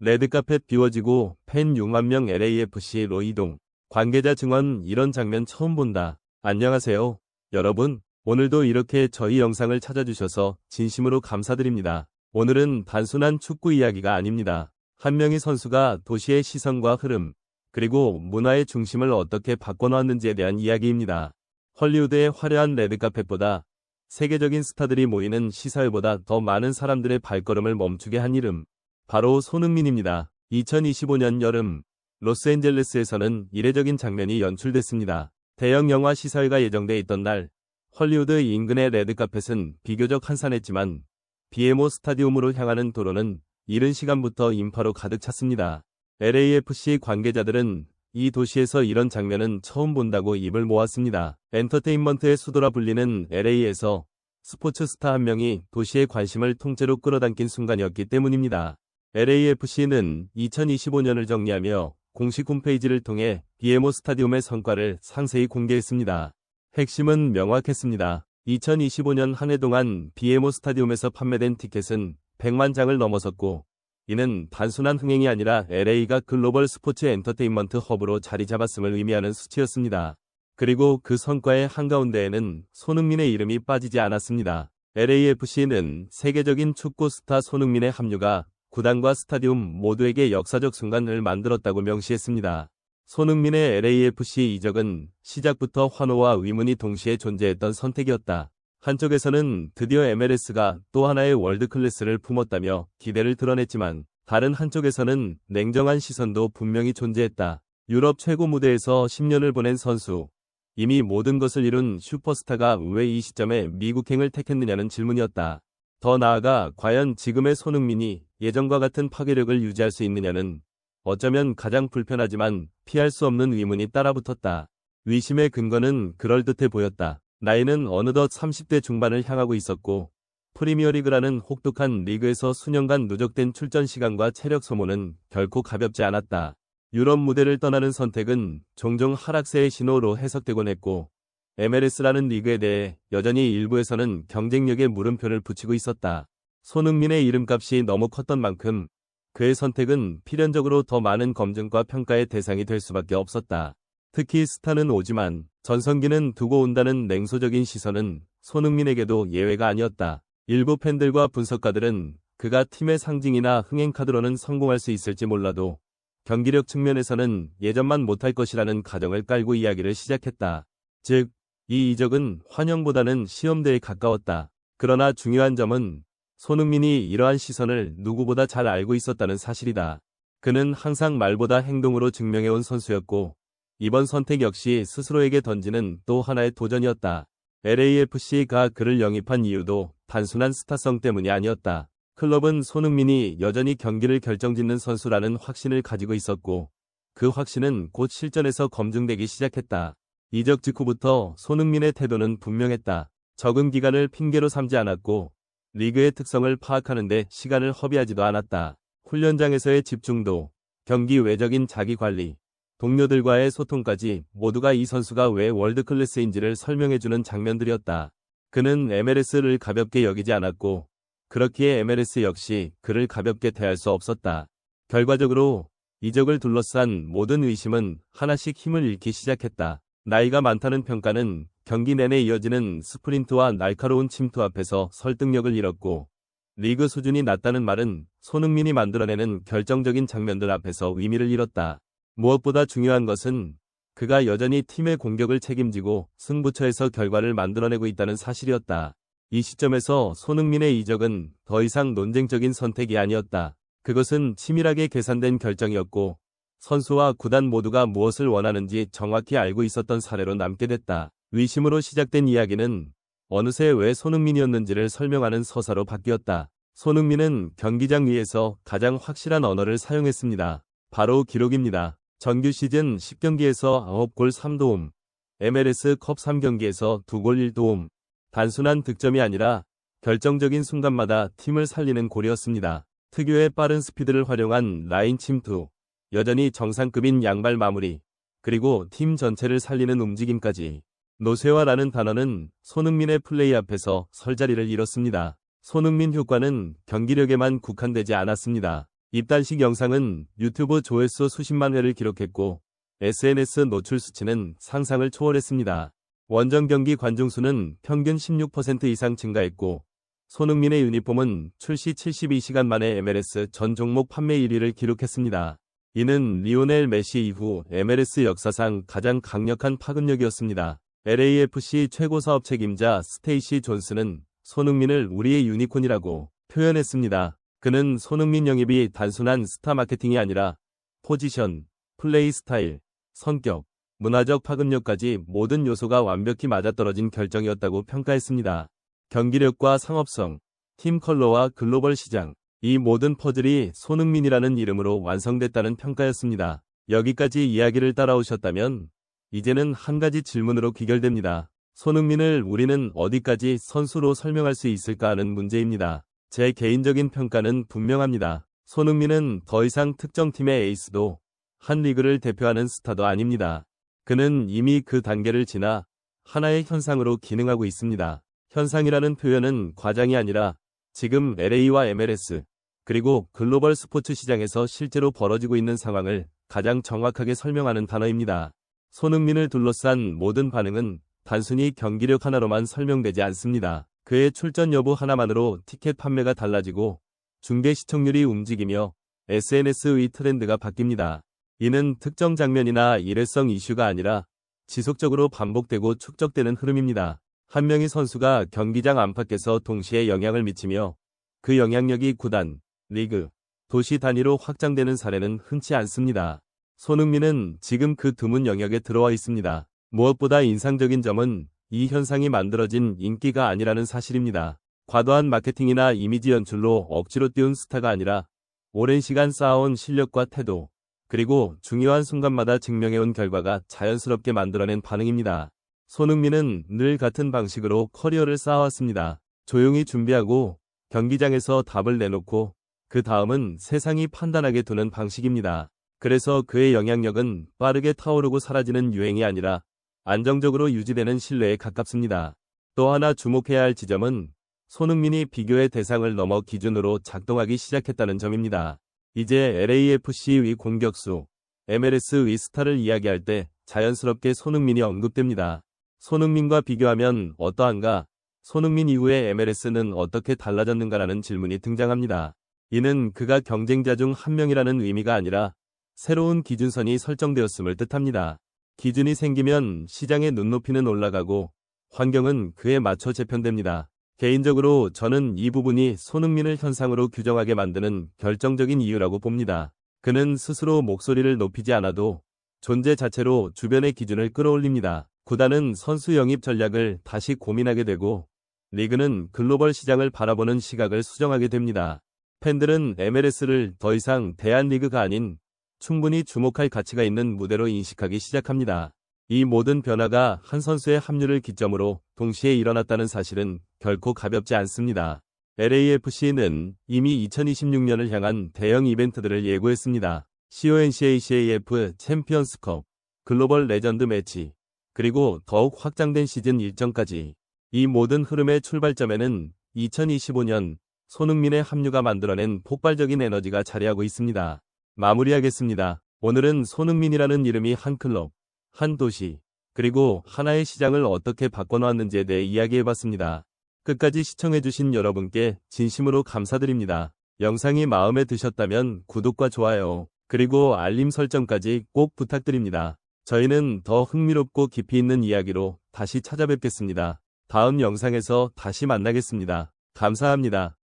레드카펫 비워지고 팬 6만 명 LAFC로 이동. 관계자 증언 이런 장면 처음 본다. 안녕하세요. 여러분, 오늘도 이렇게 저희 영상을 찾아주셔서 진심으로 감사드립니다. 오늘은 단순한 축구 이야기가 아닙니다. 한 명의 선수가 도시의 시선과 흐름, 그리고 문화의 중심을 어떻게 바꿔놓았는지에 대한 이야기입니다. 헐리우드의 화려한 레드카펫보다 세계적인 스타들이 모이는 시사회보다 더 많은 사람들의 발걸음을 멈추게 한 이름. 바로 손흥민입니다. 2025년 여름, 로스앤젤레스에서는 이례적인 장면이 연출됐습니다. 대형 영화 시사회가 예정돼 있던 날, 헐리우드 인근의 레드카펫은 비교적 한산했지만 BMO 스타디움으로 향하는 도로는 이른 시간부터 인파로 가득 찼습니다. LAFC 관계자들은 이 도시에서 이런 장면은 처음 본다고 입을 모았습니다. 엔터테인먼트의 수도라 불리는 LA에서 스포츠 스타 한 명이 도시의 관심을 통째로 끌어당긴 순간이었기 때문입니다. LAFC는 2025년을 정리하며 공식 홈페이지를 통해 BMO 스타디움의 성과를 상세히 공개했습니다. 핵심은 명확했습니다. 2025년 한 해 동안 BMO 스타디움에서 판매된 티켓은 100만 장을 넘어섰고, 이는 단순한 흥행이 아니라 LA가 글로벌 스포츠 엔터테인먼트 허브로 자리 잡았음을 의미하는 수치였습니다. 그리고 그 성과의 한가운데에는 손흥민의 이름이 빠지지 않았습니다. LAFC는 세계적인 축구 스타 손흥민의 합류가 구단과 스타디움 모두에게 역사적 순간을 만들었다고 명시했습니다. 손흥민의 LAFC 이적은 시작부터 환호와 의문이 동시에 존재했던 선택이었다. 한쪽에서는 드디어 MLS가 또 하나의 월드클래스를 품었다며 기대를 드러냈지만, 다른 한쪽에서는 냉정한 시선도 분명히 존재했다. 유럽 최고 무대에서 10년을 보낸 선수, 이미 모든 것을 이룬 슈퍼스타가 왜 이 시점에 미국행을 택했느냐는 질문이었다. 더 나아가 과연 지금의 손흥민이 예전과 같은 파괴력을 유지할 수 있느냐는 어쩌면 가장 불편하지만 피할 수 없는 의문이 따라붙었다. 의심의 근거는 그럴듯해 보였다. 나이는 어느덧 30대 중반을 향하고 있었고, 프리미어리그라는 혹독한 리그에서 수년간 누적된 출전 시간과 체력 소모는 결코 가볍지 않았다. 유럽 무대를 떠나는 선택은 종종 하락세의 신호로 해석되곤 했고, MLS라는 리그에 대해 여전히 일부에서는 경쟁력에 물음표를 붙이고 있었다. 손흥민의 이름값이 너무 컸던 만큼 그의 선택은 필연적으로 더 많은 검증과 평가의 대상이 될 수밖에 없었다. 특히 스타는 오지만 전성기는 두고 온다는 냉소적인 시선은 손흥민에게도 예외가 아니었다. 일부 팬들과 분석가들은 그가 팀의 상징이나 흥행카드로는 성공할 수 있을지 몰라도 경기력 측면에서는 예전만 못할 것이라는 가정을 깔고 이야기를 시작했다. 즉, 이 이적은 환영보다는 시험대에 가까웠다. 그러나 중요한 점은 손흥민이 이러한 시선을 누구보다 잘 알고 있었다는 사실이다. 그는 항상 말보다 행동으로 증명해온 선수였고, 이번 선택 역시 스스로에게 던지는 또 하나의 도전이었다. LAFC가 그를 영입한 이유도 단순한 스타성 때문이 아니었다. 클럽은 손흥민이 여전히 경기를 결정짓는 선수라는 확신을 가지고 있었고, 그 확신은 곧 실전에서 검증되기 시작했다. 이적 직후부터 손흥민의 태도는 분명했다. 적응 기간을 핑계로 삼지 않았고, 리그의 특성을 파악하는 데 시간을 허비하지도 않았다. 훈련장에서의 집중도, 경기 외적인 자기관리, 동료들과의 소통까지 모두가 이 선수가 왜 월드클래스인지를 설명해주는 장면들이었다. 그는 MLS를 가볍게 여기지 않았고, 그렇기에 MLS 역시 그를 가볍게 대할 수 없었다. 결과적으로 이적을 둘러싼 모든 의심은 하나씩 힘을 잃기 시작했다. 나이가 많다는 평가는 경기 내내 이어지는 스프린트와 날카로운 침투 앞에서 설득력을 잃었고, 리그 수준이 낮다는 말은 손흥민이 만들어내는 결정적인 장면들 앞에서 의미를 잃었다. 무엇보다 중요한 것은 그가 여전히 팀의 공격을 책임지고 승부처에서 결과를 만들어내고 있다는 사실이었다. 이 시점에서 손흥민의 이적은 더 이상 논쟁적인 선택이 아니었다. 그것은 치밀하게 계산된 결정이었고, 선수와 구단 모두가 무엇을 원하는지 정확히 알고 있었던 사례로 남게 됐다. 의심으로 시작된 이야기는 어느새 왜 손흥민이었는지를 설명하는 서사로 바뀌었다. 손흥민은 경기장 위에서 가장 확실한 언어를 사용했습니다. 바로 기록입니다. 정규 시즌 10경기에서 9골 3도움, MLS 컵 3경기에서 2골 1도움. 단순한 득점이 아니라 결정적인 순간마다 팀을 살리는 골이었습니다. 특유의 빠른 스피드를 활용한 라인 침투, 여전히 정상급인 양발 마무리, 그리고 팀 전체를 살리는 움직임까지. 노쇠화라는 단어는 손흥민의 플레이 앞에서 설 자리를 잃었습니다. 손흥민 효과는 경기력에만 국한되지 않았습니다. 입단식 영상은 유튜브 조회수 수십만 회를 기록했고 SNS 노출 수치는 상상을 초월했습니다. 원정 경기 관중 수는 평균 16% 이상 증가했고 손흥민의 유니폼은 출시 72시간 만에 MLS 전 종목 판매 1위를 기록했습니다. 이는 리오넬 메시 이후 MLS 역사상 가장 강력한 파급력이었습니다. LAFC 최고 사업 책임자 스테이시 존스는 손흥민을 우리의 유니콘이라고 표현했습니다. 그는 손흥민 영입이 단순한 스타 마케팅이 아니라 포지션, 플레이 스타일, 성격, 문화적 파급력까지 모든 요소가 완벽히 맞아떨어진 결정이었다고 평가했습니다. 경기력과 상업성, 팀 컬러와 글로벌 시장, 이 모든 퍼즐이 손흥민이라는 이름으로 완성됐다는 평가였습니다. 여기까지 이야기를 따라오셨다면 이제는 한 가지 질문으로 귀결됩니다. 손흥민을 우리는 어디까지 선수로 설명할 수 있을까 하는 문제입니다. 제 개인적인 평가는 분명합니다. 손흥민은 더 이상 특정 팀의 에이스도 한 리그를 대표하는 스타도 아닙니다. 그는 이미 그 단계를 지나 하나의 현상으로 기능하고 있습니다. 현상이라는 표현은 과장이 아니라 지금 LA와 MLS 그리고 글로벌 스포츠 시장에서 실제로 벌어지고 있는 상황을 가장 정확하게 설명하는 단어입니다. 손흥민을 둘러싼 모든 반응은 단순히 경기력 하나로만 설명되지 않습니다. 그의 출전 여부 하나만으로 티켓 판매가 달라지고 중계 시청률이 움직이며 SNS의 트렌드가 바뀝니다. 이는 특정 장면이나 일회성 이슈가 아니라 지속적으로 반복되고 축적되는 흐름입니다. 한 명의 선수가 경기장 안팎에서 동시에 영향을 미치며 그 영향력이 구단, 리그, 도시 단위로 확장되는 사례는 흔치 않습니다. 손흥민은 지금 그 드문 영역에 들어와 있습니다. 무엇보다 인상적인 점은 이 현상이 만들어진 인기가 아니라는 사실입니다. 과도한 마케팅이나 이미지 연출로 억지로 띄운 스타가 아니라 오랜 시간 쌓아온 실력과 태도, 그리고 중요한 순간마다 증명해온 결과가 자연스럽게 만들어낸 반응입니다. 손흥민은 늘 같은 방식으로 커리어를 쌓아왔습니다. 조용히 준비하고 경기장에서 답을 내놓고 그 다음은 세상이 판단하게 두는 방식입니다. 그래서 그의 영향력은 빠르게 타오르고 사라지는 유행이 아니라 안정적으로 유지되는 신뢰에 가깝습니다. 또 하나 주목해야 할 지점은 손흥민이 비교의 대상을 넘어 기준으로 작동하기 시작했다는 점입니다. 이제 LAFC의 공격수, MLS의 스타를 이야기할 때 자연스럽게 손흥민이 언급됩니다. 손흥민과 비교하면 어떠한가? 손흥민 이후에 MLS는 어떻게 달라졌는가라는 질문이 등장합니다. 이는 그가 경쟁자 중 한 명이라는 의미가 아니라 새로운 기준선이 설정되었음을 뜻합니다. 기준이 생기면 시장의 눈높이는 올라가고 환경은 그에 맞춰 재편됩니다. 개인적으로 저는 이 부분이 손흥민을 현상으로 규정하게 만드는 결정적인 이유라고 봅니다. 그는 스스로 목소리를 높이지 않아도 존재 자체로 주변의 기준을 끌어올립니다. 구단은 선수 영입 전략을 다시 고민하게 되고 리그는 글로벌 시장을 바라보는 시각을 수정하게 됩니다. 팬들은 MLS를 더 이상 대한리그가 아닌 충분히 주목할 가치가 있는 무대로 인식하기 시작합니다. 이 모든 변화가 한 선수의 합류를 기점으로 동시에 일어났다는 사실은 결코 가볍지 않습니다. LAFC는 이미 2026년을 향한 대형 이벤트들을 예고했습니다. CONCACAF 챔피언스컵, 글로벌 레전드 매치, 그리고 더욱 확장된 시즌 일정까지 이 모든 흐름의 출발점에는 2025년 손흥민의 합류가 만들어낸 폭발적인 에너지가 자리하고 있습니다. 마무리하겠습니다. 오늘은 손흥민이라는 이름이 한 클럽, 한 도시, 그리고 하나의 시장을 어떻게 바꿔놓았는지에 대해 이야기해봤습니다. 끝까지 시청해주신 여러분께 진심으로 감사드립니다. 영상이 마음에 드셨다면 구독과 좋아요, 그리고 알림 설정까지 꼭 부탁드립니다. 저희는 더 흥미롭고 깊이 있는 이야기로 다시 찾아뵙겠습니다. 다음 영상에서 다시 만나겠습니다. 감사합니다.